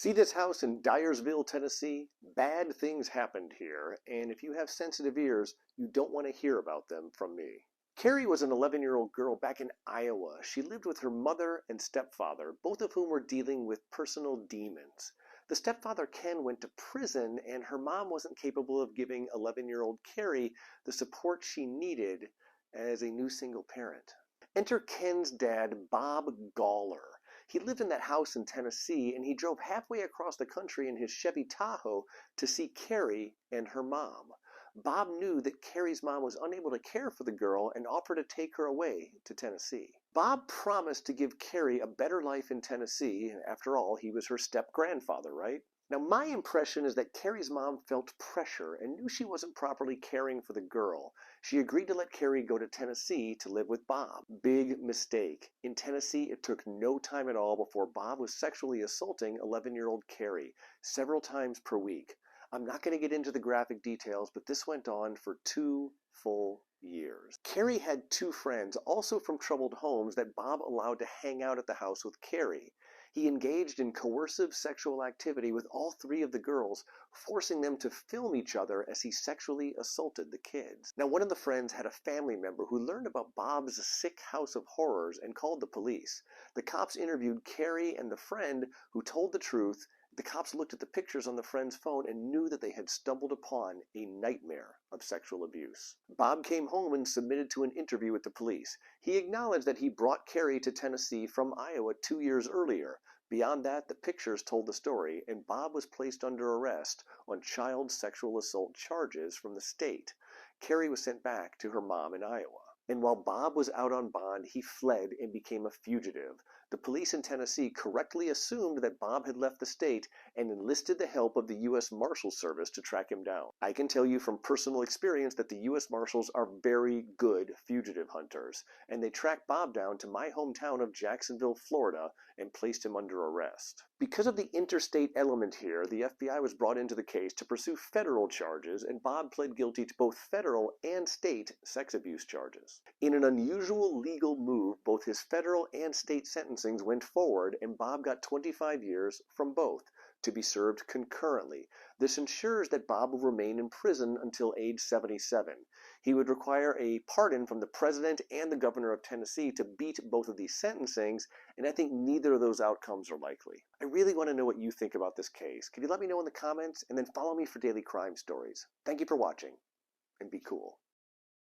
See this house in Dyersville, Tennessee? Bad things happened here, and if you have sensitive ears, you don't want to hear about them from me. Carrie was an 11-year-old girl back in Iowa. She lived with her mother and stepfather, both of whom were dealing with personal demons. The stepfather, Ken, went to prison, and her mom wasn't capable of giving 11-year-old Carrie the support she needed as a new single parent. Enter Ken's dad, Bob Gawler. He lived in that house in Tennessee, and he drove halfway across the country in his Chevy Tahoe to see Carrie and her mom. Bob knew that Carrie's mom was unable to care for the girl and offered to take her away to Tennessee. Bob promised to give Carrie a better life in Tennessee. After all, he was her step-grandfather, right? Now, my impression is that Carrie's mom felt pressure and knew she wasn't properly caring for the girl. She agreed to let Carrie go to Tennessee to live with Bob. Big mistake. In Tennessee, it took no time at all before Bob was sexually assaulting 11-year-old Carrie several times per week. I'm not going to get into the graphic details, but this went on for 2 full years. Carrie had 2 friends, also from troubled homes, that Bob allowed to hang out at the house with Carrie. He engaged in coercive sexual activity with all 3 of the girls, forcing them to film each other as he sexually assaulted the kids. Now, one of the friends had a family member who learned about Bob's sick house of horrors and called the police. The cops interviewed Carrie and the friend, who told the truth. The cops looked at the pictures on the friend's phone and knew that they had stumbled upon a nightmare of sexual abuse. Bob came home and submitted to an interview with the police. He acknowledged that he brought Carrie to Tennessee from Iowa 2 years earlier. Beyond that, the pictures told the story, and Bob was placed under arrest on child sexual assault charges from the state. Carrie was sent back to her mom in Iowa. And while Bob was out on bond, he fled and became a fugitive. The police in Tennessee correctly assumed that Bob had left the state and enlisted the help of the U.S. Marshal Service to track him down. I can tell you from personal experience that the U.S. Marshals are very good fugitive hunters, and they tracked Bob down to my hometown of Jacksonville, Florida, and placed him under arrest. Because of the interstate element here, the FBI was brought into the case to pursue federal charges, and Bob pled guilty to both federal and state sex abuse charges. In an unusual legal move, both his federal and state sentencings went forward, and Bob got 25 years from both, to be served concurrently. This ensures that Bob will remain in prison until age 77. He would require a pardon from the president and the governor of Tennessee to beat both of these sentencings, and I think neither of those outcomes are likely. I really want to know what you think about this case. Can you let me know in the comments, and then follow me for daily crime stories. Thank you for watching, and be cool.